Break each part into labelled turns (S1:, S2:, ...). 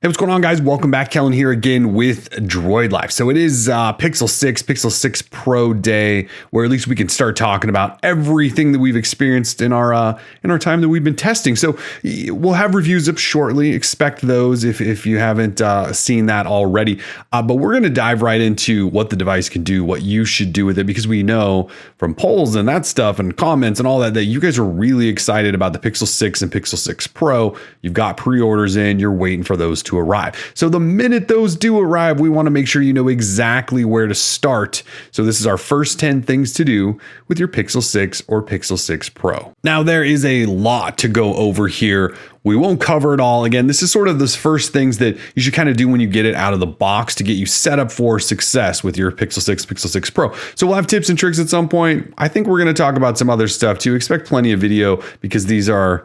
S1: Hey, what's going on, guys? Welcome back. Kellen here again with Droid Life. So it is Pixel 6 Pro day, where at least we can start talking about everything that we've experienced in our time that we've been testing. So we'll have reviews up shortly. Expect those if you haven't seen that already. But we're going to dive right into what the device can do, what you should do with it, because we know from polls and that stuff and comments and all that you guys are really excited about the Pixel 6 and Pixel 6 Pro. You've got pre-orders in. You're waiting for those to arrive. So the minute those do arrive, we want to make sure you know exactly where to start. So this is our first 10 things to do with your Pixel 6 or Pixel 6 Pro. Now there is a lot to go over here. We won't cover it all. Again, this is sort of those first things that you should kind of do when you get it out of the box to get you set up for success with your Pixel 6, Pixel 6 Pro. So we'll have tips and tricks at some point. I think we're going to talk about some other stuff too. Expect plenty of video because these are,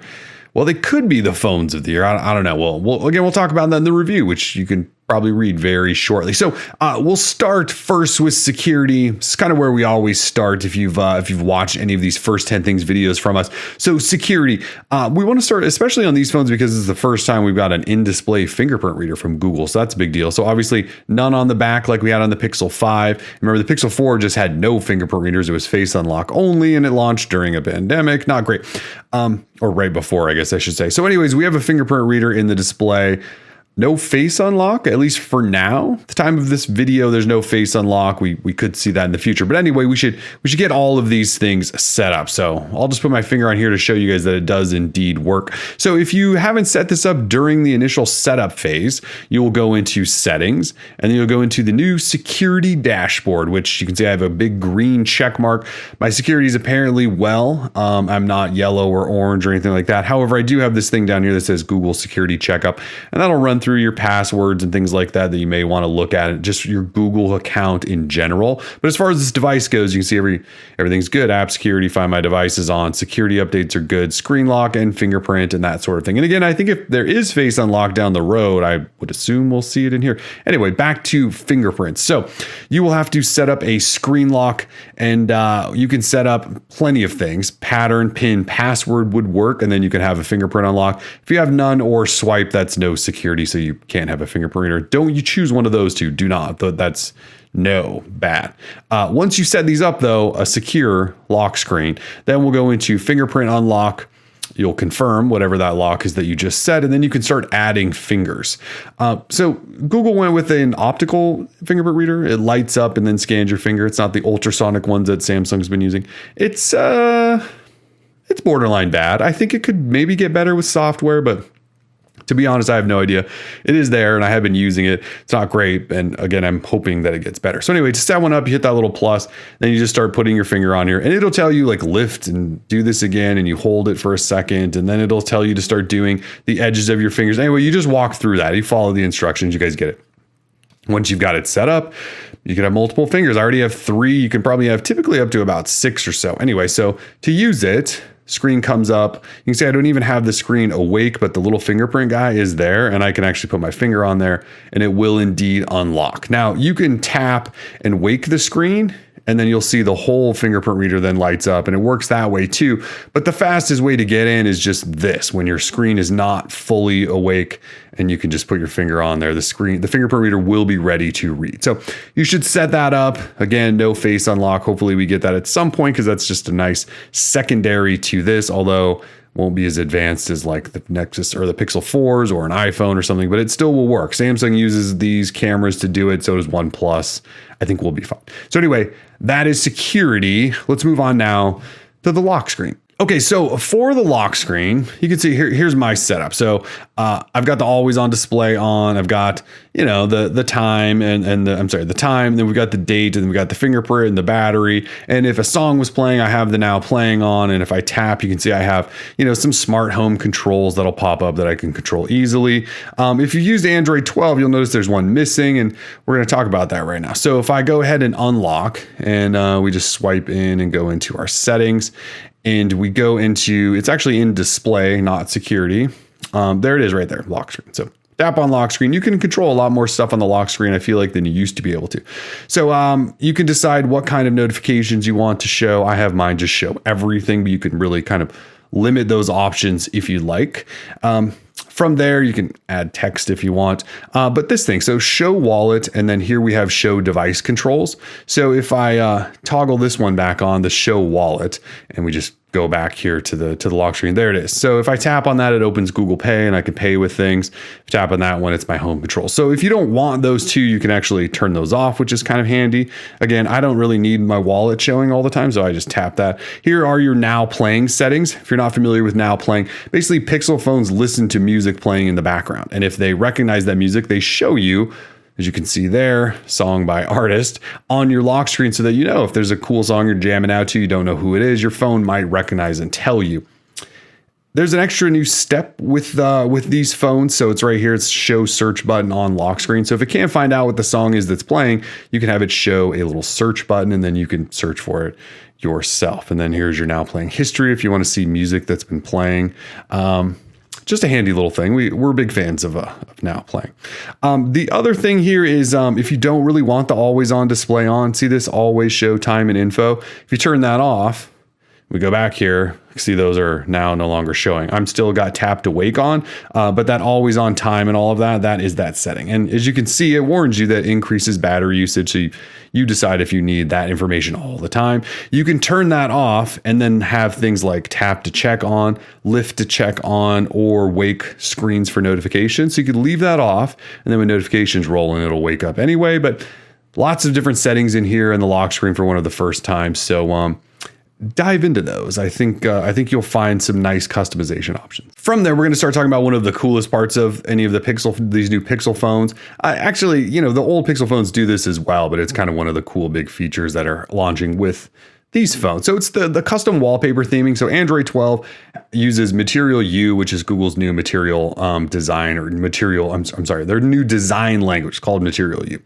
S1: well, they could be the phones of the year. I don't know. We'll talk about that in the review, which you can probably read very shortly. So we'll start first with security. It's kind of where we always start if you've watched any of these first 10 things videos from us. So security, we want to start especially on these phones because this is the first time we've got an in-display fingerprint reader from Google. So that's a big deal. So obviously none on the back like we had on the Pixel 5. Remember the Pixel 4 just had no fingerprint readers. It was face unlock only, and it launched during a pandemic. Not great. Or right before, I guess I should say. So anyways, we have a fingerprint reader in the display. No face unlock, at least for now. At the time of this video, there's no face unlock. We could see that in the future. But anyway, we should get all of these things set up. So I'll just put my finger on here to show you guys that it does indeed work. So if you haven't set this up during the initial setup phase, you will go into settings and then you'll go into the new security dashboard, which you can see I have a big green check mark. My security is apparently well. I'm not yellow or orange or anything like that. However, I do have this thing down here that says Google Security Checkup, and that'll run through your passwords and things like that you may want to look at, just your Google account in general. But as far as this device goes, you can see everything's good. App security, find my devices on, security updates are good, screen lock and fingerprint and that sort of thing. And again, I think if there is face unlock down the road, I would assume we'll see it in here. Anyway, back to fingerprints. So you will have to set up a screen lock, and you can set up plenty of things. Pattern, pin, password would work, and then you can have a fingerprint unlock. If you have none or swipe, that's no security, so you can't have a fingerprint reader. Don't you choose one of those two. Do not. That's no bad. Once you set these up, though, a secure lock screen, then we'll go into fingerprint unlock. You'll confirm whatever that lock is that you just set, and then you can start adding fingers. So Google went with an optical fingerprint reader. It lights up and then scans your finger. It's not the ultrasonic ones that Samsung's been using. It's borderline bad. I think it could maybe get better with software, but to be honest, I have no idea. It is there and I have been using it. It's not great. And again, I'm hoping that it gets better. So anyway, to set one up, you hit that little plus, then you just start putting your finger on here and it'll tell you like lift and do this again. And you hold it for a second and then it'll tell you to start doing the edges of your fingers. Anyway, you just walk through that. You follow the instructions. You guys get it. Once you've got it set up, you can have multiple fingers. I already have 3. You can probably have typically up to about 6 or so. Anyway, so to use it, screen comes up. You can see I don't even have the screen awake, but the little fingerprint guy is there and I can actually put my finger on there and it will indeed unlock. Now you can tap and wake the screen and then you'll see the whole fingerprint reader then lights up and it works that way too. But the fastest way to get in is just this, when your screen is not fully awake and you can just put your finger on there. The fingerprint reader will be ready to read. So you should set that up. Again, no face unlock. Hopefully we get that at some point because that's just a nice secondary to this, although won't be as advanced as like the Nexus or the Pixel 4s or an iPhone or something, but it still will work. Samsung uses these cameras to do it. So does OnePlus. I think we'll be fine. So anyway, that is security. Let's move on now to the lock screen. Okay, so for the lock screen, you can see here's my setup. So I've got the always on display on. I've got, the time the time, then we've got the date, and then we got the fingerprint and the battery. And if a song was playing, I have the now playing on. And if I tap, you can see I have, some smart home controls that'll pop up that I can control easily. If you used Android 12, you'll notice there's one missing, and we're going to talk about that right now. So if I go ahead and unlock, and we just swipe in and go into our settings, and we go into, it's actually in display, not security. There it is right there, lock screen. So tap on lock screen. You can control a lot more stuff on the lock screen, I feel like, than you used to be able to. So you can decide what kind of notifications you want to show. I have mine just show everything, but you can really kind of limit those options if you like. From there, you can add text if you want. But this thing, so show wallet, and then here we have show device controls. So if I toggle this one back on, the show wallet, and we just go back here to the lock screen, there it is. So if I tap on that, it opens Google Pay and I can pay with things. If I tap on that one, it's my home control. So if you don't want those two, you can actually turn those off, which is kind of handy. Again, I don't really need my wallet showing all the time, so I just tap that. Here are your now playing settings. If you're not familiar with now playing, basically Pixel phones listen to music playing in the background. And if they recognize that music, they show you, as you can see there, song by artist on your lock screen, so that you know if there's a cool song you're jamming out to, you don't know who it is, your phone might recognize and tell you. There's an extra new step with these phones. So it's right here. It's show search button on lock screen. So if it can't find out what the song is that's playing, you can have it show a little search button, and then you can search for it yourself. And then here's your now playing history if you want to see music that's been playing. Just a handy little thing. We're big fans of now playing. The other thing here is if you don't really want the always on display on, see this always show time and info. If you turn that off, we go back here, see those are now no longer showing. I'm still got tap to wake on, but that always on time and all of that is that setting. And as you can see, it warns you that increases battery usage. So you decide if you need that information all the time. You can turn that off and then have things like tap to check on, lift to check on, or wake screens for notifications. So you could leave that off, and then when notifications roll in, it'll wake up anyway. But lots of different settings in here in the lock screen for one of the first times. So dive into those. I think you'll find some nice customization options. From there, we're going to start talking about one of the coolest parts of any of these new Pixel phones. Actually, the old Pixel phones do this as well, but it's kind of one of the cool big features that are launching with these phones. So it's the custom wallpaper theming. So Android 12 uses Material U, which is Google's new material design, or material, I'm sorry, their new design language called Material U.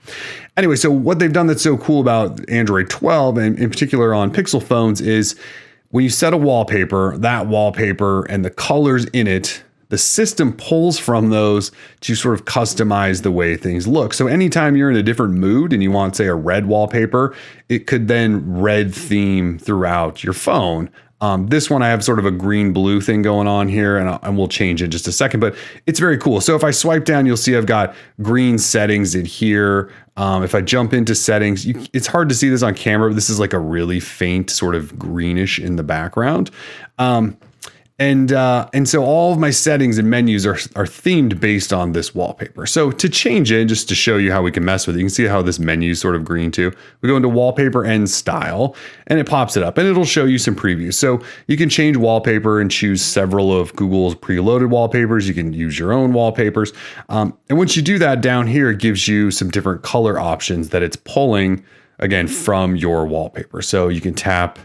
S1: Anyway, so what they've done that's so cool about Android 12, and in particular on Pixel phones, is when you set a wallpaper, that wallpaper and the colors in it, the system pulls from those to sort of customize the way things look. So anytime you're in a different mood and you want, say, a red wallpaper, it could then red theme throughout your phone. This one, I have sort of a green-blue thing going on here, and we'll change it in just a second, but it's very cool. So if I swipe down, you'll see I've got green settings in here. If I jump into settings, it's hard to see this on camera, but this is like a really faint sort of greenish in the background. And so all of my settings and menus are themed based on this wallpaper. So to change it, just to show you how we can mess with it, you can see how this menu is sort of green too. We go into wallpaper and style, and it pops it up, and it'll show you some previews. So you can change wallpaper and choose several of Google's preloaded wallpapers. You can use your own wallpapers. And once you do that, down here, it gives you some different color options that it's pulling, again, from your wallpaper. So you can tap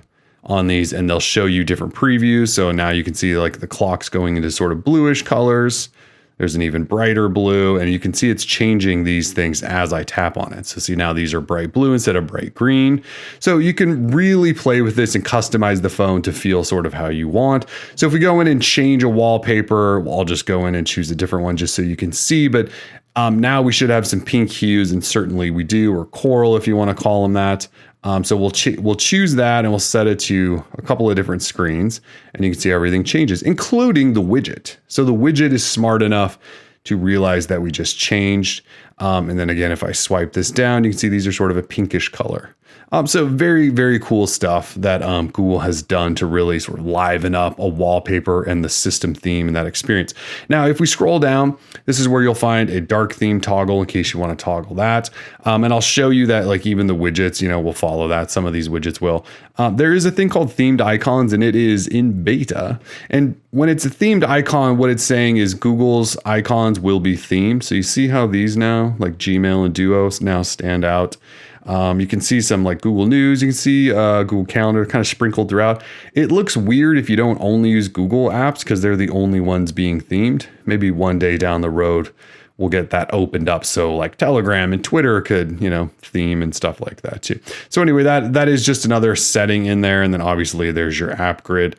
S1: on these and they'll show you different previews. So now you can see like the clock's going into sort of bluish colors. There's an even brighter blue, and you can see it's changing these things as I tap on it. So see, now these are bright blue instead of bright green. So you can really play with this and customize the phone to feel sort of how you want. So if we go in and change a wallpaper, I'll just go in and choose a different one just so you can see. But now we should have some pink hues, and certainly we do, or coral if you want to call them that. So we'll choose that, and we'll set it to a couple of different screens, and you can see everything changes, including the widget. So the widget is smart enough to realize that we just changed. And then again, if I swipe this down, you can see these are sort of a pinkish color. So very, very cool stuff that Google has done to really sort of liven up a wallpaper and the system theme and that experience. Now, if we scroll down, this is where you'll find a dark theme toggle in case you want to toggle that. And I'll show you that like even the widgets, will follow that. Some of these widgets will. There is a thing called themed icons, and it is in beta. And when it's a themed icon, what it's saying is Google's icons will be themed. So you see how these now, like Gmail and Duo, now stand out. You can see some like Google News, you can see Google Calendar kind of sprinkled throughout. It looks weird if you don't only use Google apps because they're the only ones being themed. Maybe one day down the road, we'll get that opened up so like Telegram and Twitter could, theme and stuff like that too. So anyway, that is just another setting in there. And then obviously there's your app grid.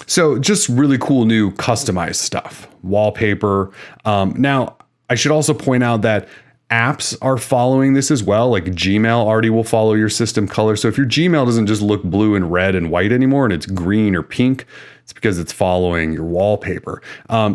S1: So just really cool new customized stuff, wallpaper. Now I should also point out that apps are following this as well. Like Gmail already will follow your system color. So if your Gmail doesn't just look blue and red and white anymore, and it's green or pink, It's because it's following your wallpaper.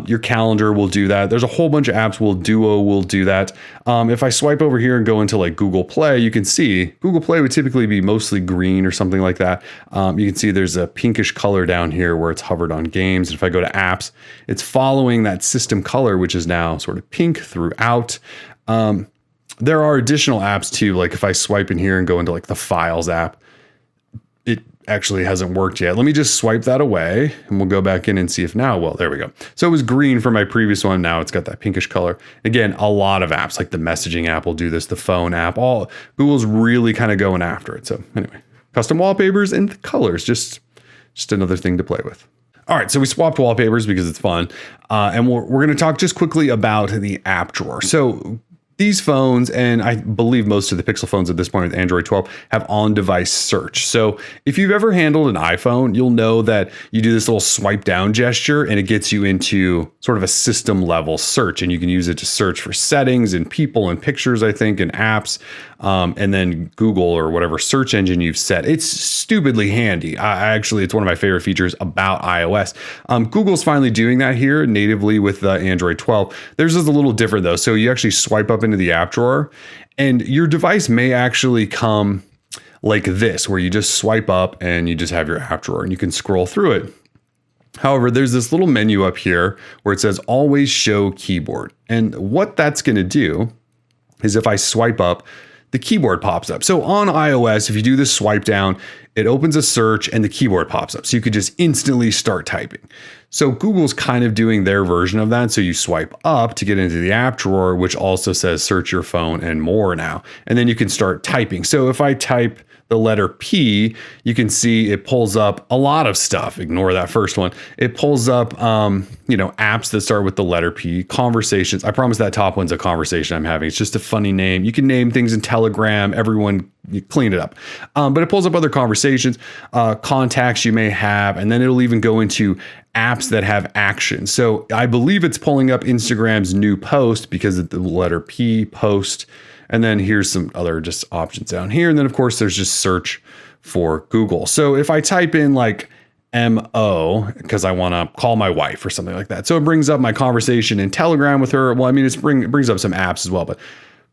S1: Your calendar will do that. There's a whole bunch of apps. Duo will do that. If I swipe over here and go into like Google Play, you can see Google Play would typically be mostly green or something like that. You can see there's a pinkish color down here where it's hovered on games. And if I go to apps, it's following that system color, which is now sort of pink throughout. There are additional apps too. Like if I swipe in here and go into like the Files app, it actually hasn't worked yet. Let me just swipe that away and we'll go back in and see if now, well, there we go. So it was green for my previous one. Now it's got that pinkish color. Again, a lot of apps like the messaging app will do this, the phone app, all Google's really kind of going after it. So anyway, custom wallpapers and the colors, just another thing to play with. All right, so we swapped wallpapers because it's fun. And we're going to talk just quickly about the app drawer. So these phones, and I believe most of the Pixel phones at this point with Android 12, have on-device search. So if you've ever handled an iPhone, you'll know that you do this little swipe down gesture and it gets you into sort of a system level search. And you can use it to search for settings and people and pictures, I think, and apps. And then Google or whatever search engine you've set. It's stupidly handy. It's one of my favorite features about iOS. Google's finally doing that here natively with Android 12. Theirs is a little different though. So you actually swipe up into the app drawer and your device may actually come like this, where you just swipe up and you just have your app drawer and you can scroll through it. However, there's this little menu up here where it says always show keyboard. And what that's going to do is if I swipe up, the keyboard pops up. So on iOS, if you do this swipe down, it opens a search and the keyboard pops up. So you could just instantly start typing. So Google's kind of doing their version of that. So you swipe up to get into the app drawer, which also says search your phone and more now. And then you can start typing. So if I type the letter P, you can see it pulls up a lot of stuff. Ignore that first one. It pulls up, apps that start with the letter P, conversations. I promise that top one's a conversation I'm having. It's just a funny name. You can name things in Telegram. Everyone, you clean it up. But it pulls up other conversations, contacts you may have, and then it'll even go into apps that have action. So I believe it's pulling up Instagram's new post because of the letter P, post. And then here's some other just options down here. And then of course there's just search for Google. So if I type in like MO, because I want to call my wife or something like that. So it brings up my conversation in Telegram with her. Well, I mean, it brings up some apps as well, but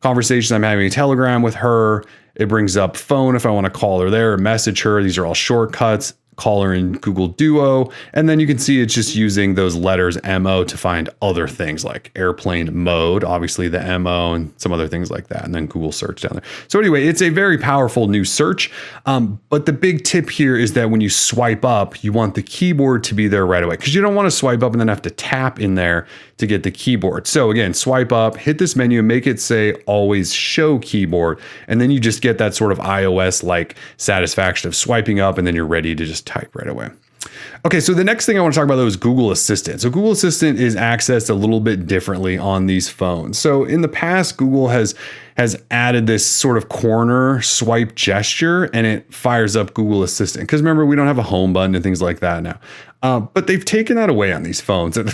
S1: conversations I'm having in Telegram with her. It brings up phone if I want to call her there or message her. These are all shortcuts. Call her in Google Duo. And then you can see it's just using those letters MO to find other things like airplane mode, obviously the MO and some other things like that. And then Google search down there. So anyway, it's a very powerful new search. But the big tip here is that when you swipe up, you want the keyboard to be there right away because you don't want to swipe up and then have to tap in there to get the keyboard. So again, swipe up, hit this menu, make it say always show keyboard. And then you just get that sort of iOS like satisfaction of swiping up and then you're ready to just type right away. Okay, so the next thing I want to talk about though is Google Assistant. So Google Assistant is accessed a little bit differently on these phones. So in the past, Google has added this sort of corner swipe gesture and it fires up Google Assistant. Because remember, we don't have a home button and things like that now. But they've taken that away on these phones. And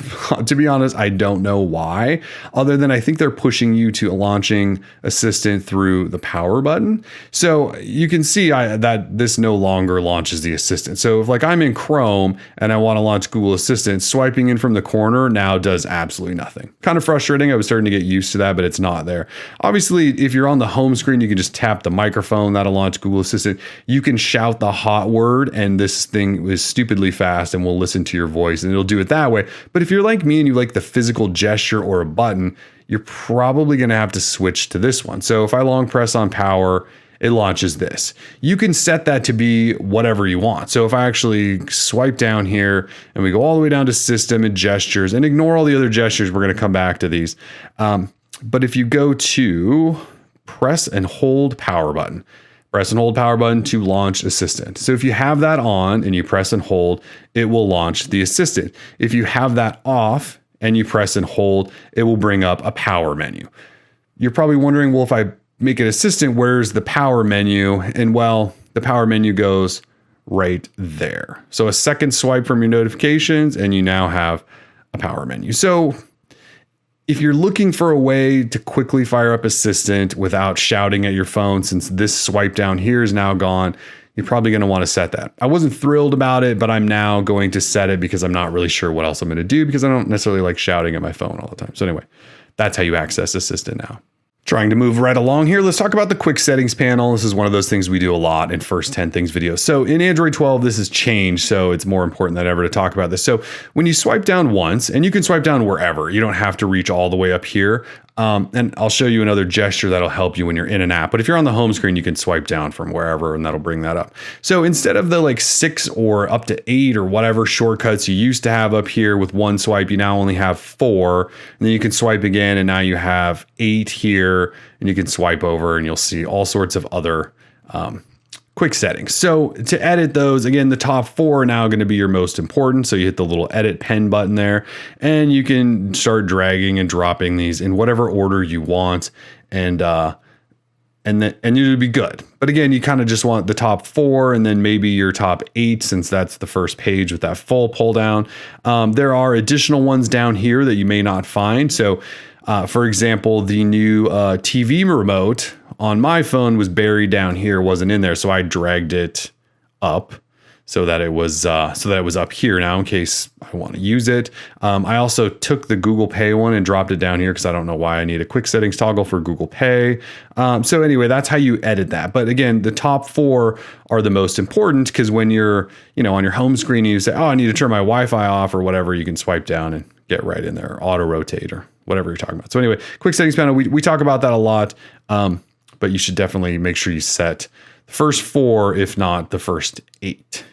S1: to be honest, I don't know why, other than I think they're pushing you to launching Assistant through the power button. So you can see that this no longer launches the Assistant. So if like I'm in Chrome and I want to launch Google Assistant, swiping in from the corner now does absolutely nothing. Kind of frustrating. I was starting to get used to that, but it's not there. Obviously, if you're on the home screen, you can just tap the microphone. That'll launch Google Assistant. You can shout the hot word and this thing is stupidly fast and will listen to your voice and it'll do it that way. But if you're like me and you like the physical gesture or a button, you're probably going to have to switch to this one. So if I long press on power, it launches this. You can set that to be whatever you want. So if I actually swipe down here and we go all the way down to system and gestures and ignore all the other gestures, we're going to come back to these. But if you go to press and hold power button, press and hold power button to launch Assistant. So if you have that on and you press and hold, it will launch the Assistant. If you have that off and you press and hold, it will bring up a power menu. You're probably wondering, well, if I make it Assistant, where's the power menu? And well, the power menu goes right there. So a second swipe from your notifications and you now have a power menu. So if you're looking for a way to quickly fire up Assistant without shouting at your phone, since this swipe down here is now gone, you're probably going to want to set that. I wasn't thrilled about it, but I'm now going to set it because I'm not really sure what else I'm going to do because I don't necessarily like shouting at my phone all the time. So anyway, that's how you access Assistant now. Trying to move right along here, let's talk about the quick settings panel. This is one of those things we do a lot in First 10 Things videos. So in Android 12, this has changed, so it's more important than ever to talk about this. So when you swipe down once, and you can swipe down wherever, you don't have to reach all the way up here. And I'll show you another gesture that'll help you when you're in an app. But if you're on the home screen, you can swipe down from wherever and that'll bring that up. So instead of the like 6 or up to 8 or whatever shortcuts you used to have up here with one swipe, you now only have 4. And then you can swipe again and now you have 8 here and you can swipe over and you'll see all sorts of other quick settings. So to edit those, again, the top 4 are now going to be your most important. So you hit the little edit pen button there and you can start dragging and dropping these in whatever order you want. And you'll be good. But again, you kind of just want the top 4 and then maybe your top 8, since that's the first page with that full pull down. There are additional ones down here that you may not find. So for example, the new TV remote on my phone was buried down here, wasn't in there. So I dragged it up so that it was up here now in case I want to use it. I also took the Google Pay one and dropped it down here because I don't know why I need a quick settings toggle for Google Pay. So anyway, that's how you edit that. But again, the top 4 are the most important because when you're, on your home screen, and you say, oh, I need to turn my Wi-Fi off or whatever, you can swipe down and get right in there, auto rotate or whatever you're talking about. So anyway, quick settings panel, we talk about that a lot, but you should definitely make sure you set the first 4, if not the first 8.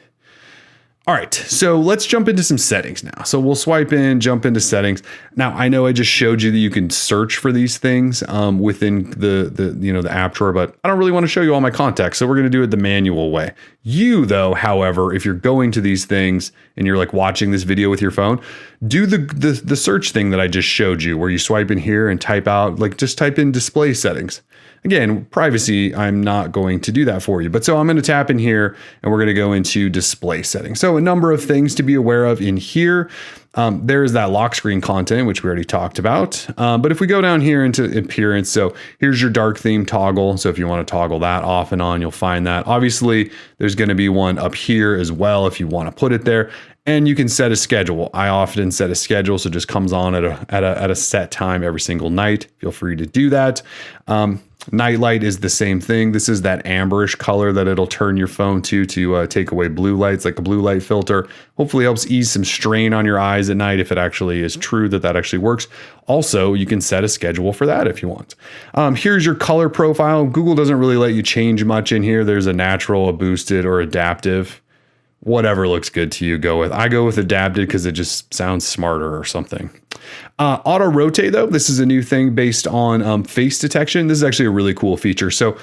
S1: All right, so let's jump into some settings now. So we'll swipe in, jump into settings. Now, I know I just showed you that you can search for these things within the app drawer, but I don't really want to show you all my contacts, so we're going to do it the manual way. You, though, however, if you're going to these things and you're like watching this video with your phone, do the search thing that I just showed you, where you swipe in here and type out, just type in display settings. Again, privacy, I'm not going to do that for you. But so I'm going to tap in here and we're going to go into display settings. So a number of things to be aware of in here. There's that lock screen content, which we already talked about. But if we go down here into appearance, so here's your dark theme toggle. So if you want to toggle that off and on, you'll find that. Obviously, there's going to be one up here as well if you want to put it there. And you can set a schedule. I often set a schedule, so it just comes on at a set time every single night. Feel free to do that. Nightlight is the same thing. This is that amberish color that it'll turn your phone to take away blue lights, like a blue light filter. Hopefully helps ease some strain on your eyes at night if it actually is true that actually works. Also, you can set a schedule for that if you want. Here's your color profile. Google doesn't really let you change much in here. There's a natural, a boosted, or adaptive. Whatever looks good to you, go with. I go with adapted because it just sounds smarter or something. Auto rotate, though, this is a new thing based on face detection. This is actually a really cool feature. So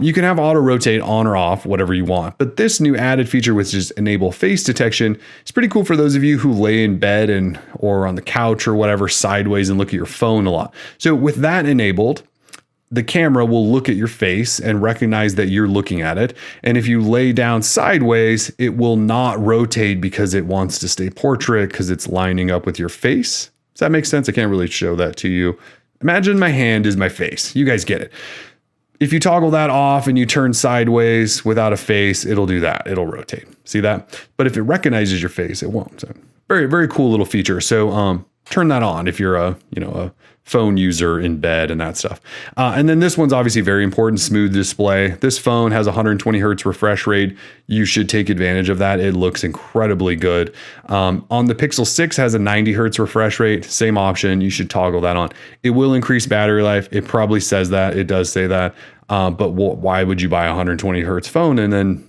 S1: you can have auto rotate on or off, whatever you want. But this new added feature, which is enable face detection, is pretty cool for those of you who lay in bed or on the couch or whatever sideways and look at your phone a lot. So with that enabled, the camera will look at your face and recognize that you're looking at it. And if you lay down sideways, it will not rotate because it wants to stay portrait because it's lining up with your face. Does that make sense? I can't really show that to you. Imagine my hand is my face. You guys get it. If you toggle that off and you turn sideways without a face, it'll do that. It'll rotate. See that? But if it recognizes your face, it won't. So very, very cool little feature. So turn that on if you're a phone user in bed and that stuff. And then this one's obviously very important, smooth display. This phone has 120 hertz refresh rate. You should take advantage of that. It looks incredibly good. On the Pixel 6 has a 90 hertz refresh rate, same option. You should toggle that on. It will increase battery life. It probably says that. It does say that. But why would you buy a 120 hertz phone and then,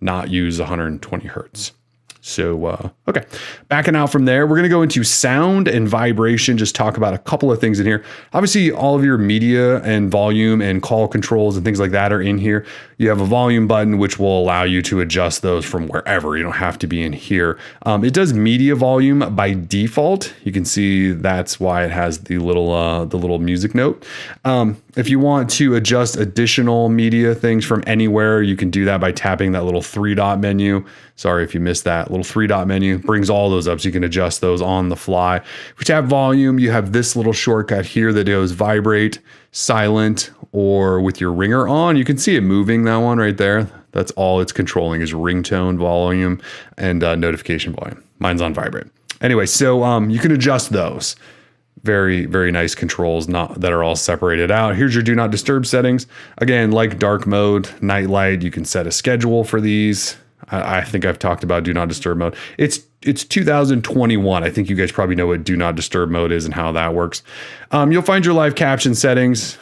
S1: not use 120 hertz? So, okay, backing out from there, we're going to go into sound and vibration, just talk about a couple of things in here. Obviously, all of your media and volume and call controls and things like that are in here. You have a volume button, which will allow you to adjust those from wherever. You don't have to be in here. It does media volume by default. You can see that's why it has the little music note. If you want to adjust additional media things from anywhere, you can do that by tapping that little 3-dot menu. Sorry if you missed that little 3-dot menu. Brings all those up so you can adjust those on the fly. If you tap volume, you have this little shortcut here that goes vibrate, silent, or with your ringer on. You can see it moving, that one right there. That's all it's controlling is ringtone volume and notification volume. Mine's on vibrate. Anyway, so you can adjust those. Very, very nice controls that are all separated out. Here's your do not disturb settings. Again, like dark mode, night light, you can set a schedule for these. I think I've talked about do not disturb mode. It's 2021. I think you guys probably know what do not disturb mode is and how that works. You'll find your live caption settings,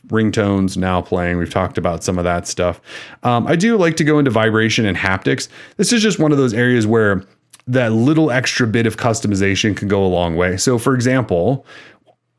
S1: ringtones now playing. We've talked about some of that stuff. I do like to go into vibration and haptics. This is just one of those areas where that little extra bit of customization can go a long way. So for example,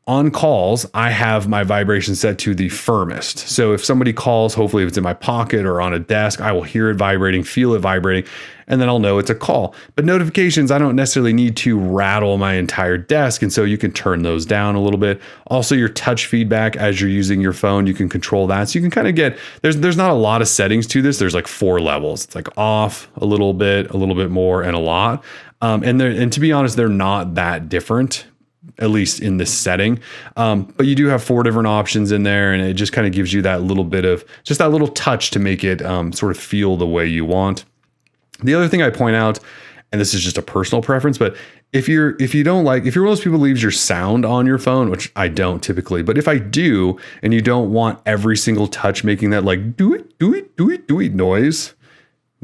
S1: on calls, I have my vibration set to the firmest. So if somebody calls, hopefully if it's in my pocket or on a desk, I will hear it vibrating, feel it vibrating, and then I'll know it's a call. But notifications, I don't necessarily need to rattle my entire desk. And so you can turn those down a little bit. Also your touch feedback as you're using your phone, you can control that. So you can kind of get, there's not a lot of settings to this. There's like 4 levels. It's like off, a little bit more, and a lot. And to be honest, they're not that different, at least in this setting. But you do have 4 different options in there, and it just kind of gives you that little bit of just that little touch to make it sort of feel the way you want. The other thing I point out, and this is just a personal preference, but if you're one of those people who leaves your sound on your phone, which I don't typically, but if I do, and you don't want every single touch making that like do it noise,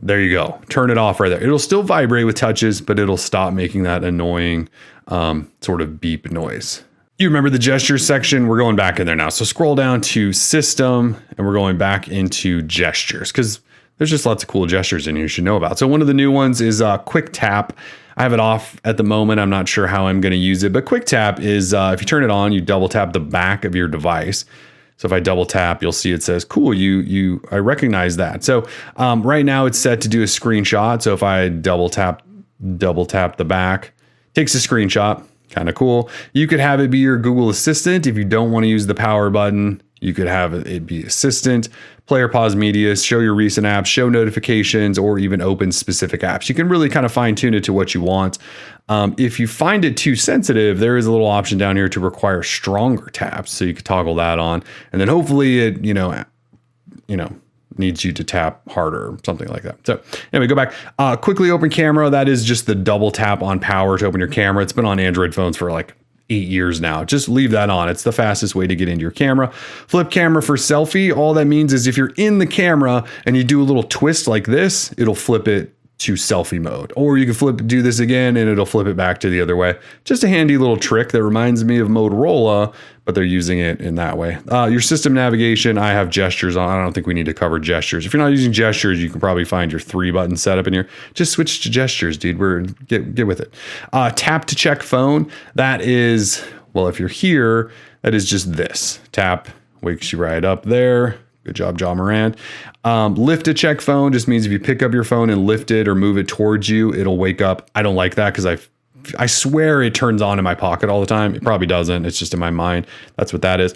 S1: there you go. Turn it off right there. It'll still vibrate with touches, but it'll stop making that annoying sort of beep noise. You remember the gestures section? We're going back in there now. So scroll down to system, and we're going back into gestures because there's just lots of cool gestures in here you should know about. So one of the new ones is quick tap. I have it off at the moment. I'm not sure how I'm going to use it, but quick tap is if you turn it on, you double tap the back of your device. So if I double tap, you'll see it says, cool, I recognize that. So right now it's set to do a screenshot. So if I double tap the back, takes a screenshot, kind of cool. You could have it be your Google Assistant. If you don't want to use the power button, you could have it be Assistant, play or pause media, show your recent apps, show notifications, or even open specific apps. You can really kind of fine tune it to what you want. If you find it too sensitive, there is a little option down here to require stronger taps. So you could toggle that on, and then hopefully it, needs you to tap harder or something like that. So anyway, go back. Quickly open camera. That is just the double tap on power to open your camera. It's been on Android phones for like 8 years now. Just leave that on. It's the fastest way to get into your camera. Flip camera for selfie. All that means is if you're in the camera and you do a little twist like this, it'll flip it to selfie mode. Or you can do this again and it'll flip it back to the other way. Just a handy little trick that reminds me of Motorola, but they're using it in that way. Your system navigation, I have gestures on. I don't think we need to cover gestures. If you're not using gestures, you can probably find your 3-button setup in here. Just switch to gestures, dude. Get with it. Tap to check phone. That is, well, if you're here, that is just this. Tap wakes you right up there. Good job, John Morant. Lift to check phone just means if you pick up your phone and lift it or move it towards you, it'll wake up. I don't like that because I swear it turns on in my pocket all the time. It probably doesn't. It's just in my mind. That's what that is.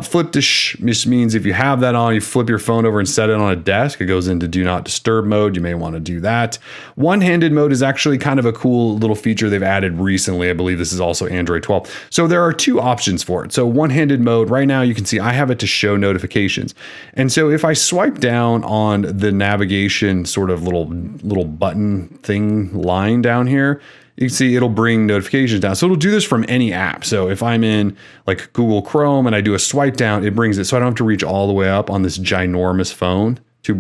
S1: Flip to means if you have that on, you flip your phone over and set it on a desk. It goes into do not disturb mode. You may want to do that. One-handed mode is actually kind of a cool little feature they've added recently. I believe this is also Android 12. So there are 2 options for it. So one-handed mode, right now you can see I have it to show notifications. And so if I swipe down on the navigation sort of little button thing line down here, you can see it'll bring notifications down. So it'll do this from any app. So if I'm in like Google Chrome and I do a swipe down, it brings it. So I don't have to reach all the way up on this ginormous phone to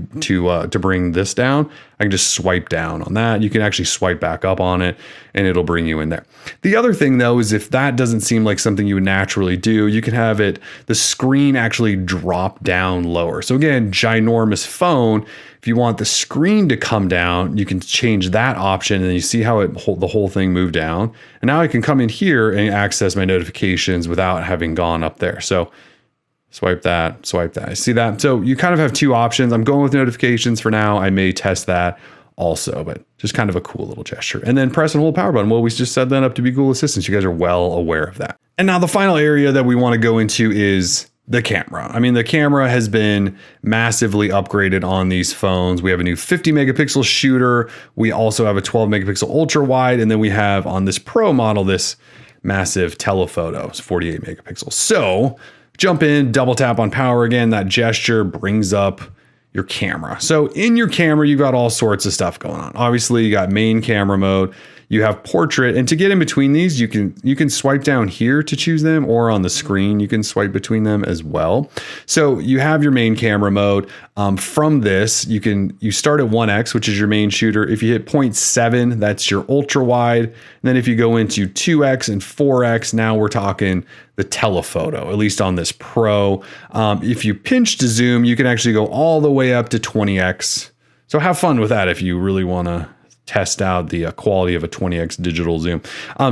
S1: bring this down. I can just swipe down on that. You can actually swipe back up on it and it'll bring you in there. The other thing though, is if that doesn't seem like something you would naturally do, you can have the screen actually drop down lower. So again, ginormous phone. If you want the screen to come down, you can change that option and you see how the whole thing moved down. And now I can come in here and access my notifications without having gone up there. So swipe that. See that? So you kind of have 2 options. I'm going with notifications for now. I may test that also, but just kind of a cool little gesture. And then press and hold power button. Well, we just set that up to be Google Assistant. You guys are well aware of that. And now the final area that we want to go into is the camera. I mean, the camera has been massively upgraded on these phones. We have a new 50 megapixel shooter. We also have a 12 megapixel ultra wide. And then we have on this Pro model, this massive telephoto. It's 48 megapixels. So jump in, double tap on power again. That gesture brings up your camera. So in your camera, you've got all sorts of stuff going on. Obviously, you got main camera mode, you have portrait, and to get in between these, you can swipe down here to choose them, or on the screen, you can swipe between them as well. So you have your main camera mode. From this, you start at 1x, which is your main shooter. If you hit 0.7, that's your ultra wide. And then if you go into 2x and 4x, now we're talking the telephoto, at least on this Pro. If you pinch to zoom, you can actually go all the way up to 20x. So have fun with that if you really want to test out the quality of a 20x digital zoom.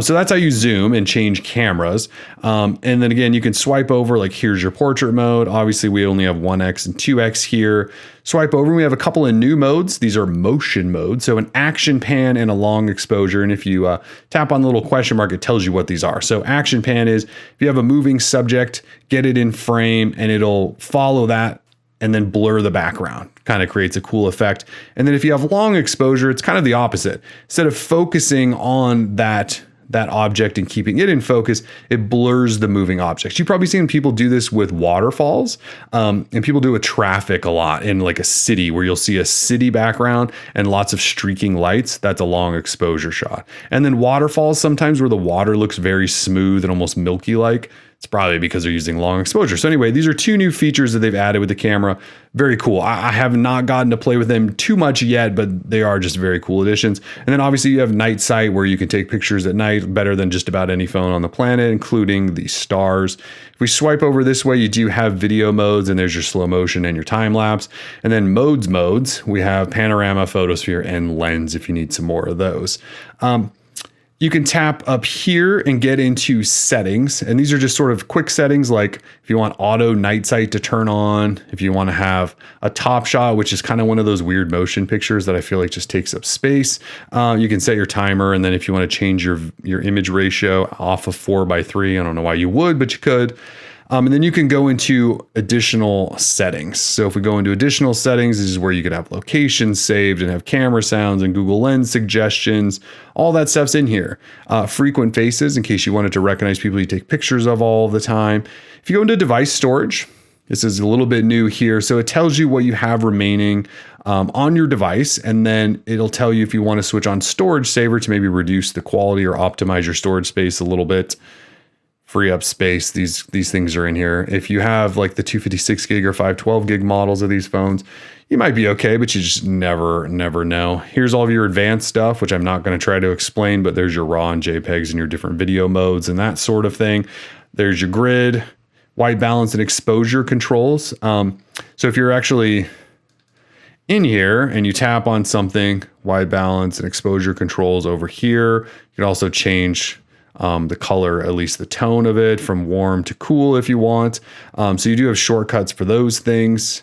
S1: So that's how you zoom and change cameras. And then again, you can swipe over, like here's your portrait mode. Obviously we only have 1x and 2x here. Swipe over, we have a couple of new modes. These are motion modes. So an action pan and a long exposure. And if you tap on the little question mark, it tells you what these are. So action pan is if you have a moving subject, get it in frame and it'll follow that and then blur the background. Kind of creates a cool effect. And then if you have long exposure, it's kind of the opposite. Instead of focusing on that object and keeping it in focus, it blurs the moving objects. You've probably seen people do this with waterfalls, and people do it with traffic a lot in like a city where you'll see a city background and lots of streaking lights. That's a long exposure shot. And then waterfalls, sometimes where the water looks very smooth and almost milky like. It's probably because they're using long exposure. So anyway, these are two new features that they've added with the camera. Very cool. I have not gotten to play with them too much yet, but they are just very cool additions. And then obviously you have night sight where you can take pictures at night better than just about any phone on the planet, including the stars. If we swipe over this way, you do have video modes, and there's your slow motion and your time lapse. And then modes, we have panorama, photosphere, and lens if you need some more of those. You can tap up here and get into settings. And these are just sort of quick settings, like if you want auto night sight to turn on, if you want to have a top shot, which is kind of one of those weird motion pictures that I feel like just takes up space. You can set your timer. And then if you want to change your image ratio off of 4:3, I don't know why you would, but you could. And then you can go into additional settings. So if we go into additional settings, this is where you can have locations saved and have camera sounds and Google Lens suggestions. All that stuff's in here. Frequent faces, in case you wanted to recognize people you take pictures of all the time. If you go into device storage, this is a little bit new here. So it tells you what you have remaining on your device, and then it'll tell you if you want to switch on storage saver to maybe reduce the quality or optimize your storage space a little bit. Free up space. These things are in here. If you have like the 256 gig or 512 gig models of these phones, you might be okay, but you just never know. Here's all of your advanced stuff, which I'm not going to try to explain, but there's your RAW and JPEGs and your different video modes and that sort of thing. There's your grid, white balance, and exposure controls. So if you're actually in here and you tap on something, white balance and exposure controls over here, you can also change the color, at least the tone of it, from warm to cool if you want. So you do have shortcuts for those things.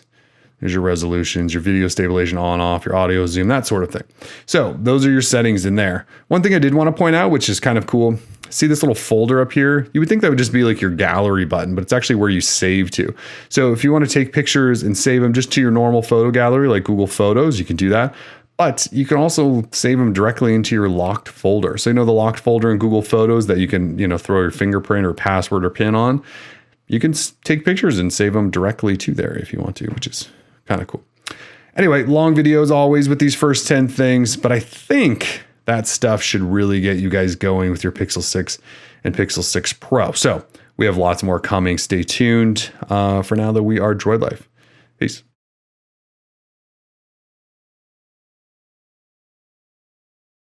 S1: There's your resolutions, your video stabilization on, off, your audio zoom, that sort of thing. So those are your settings in there. One thing I did want to point out, which is kind of cool, see this little folder up here? You would think that would just be like your gallery button, but it's actually where you save to. So if you want to take pictures and save them just to your normal photo gallery, like Google Photos, you can do that. But you can also save them directly into your locked folder. So the locked folder in Google Photos that you can, throw your fingerprint or password or PIN on. You can take pictures and save them directly to there if you want to, which is kind of cool. Anyway, long videos always with these first 10 things, but I think that stuff should really get you guys going with your Pixel 6 and Pixel 6 Pro. So we have lots more coming. Stay tuned. For now, though, we are Droid Life. Peace.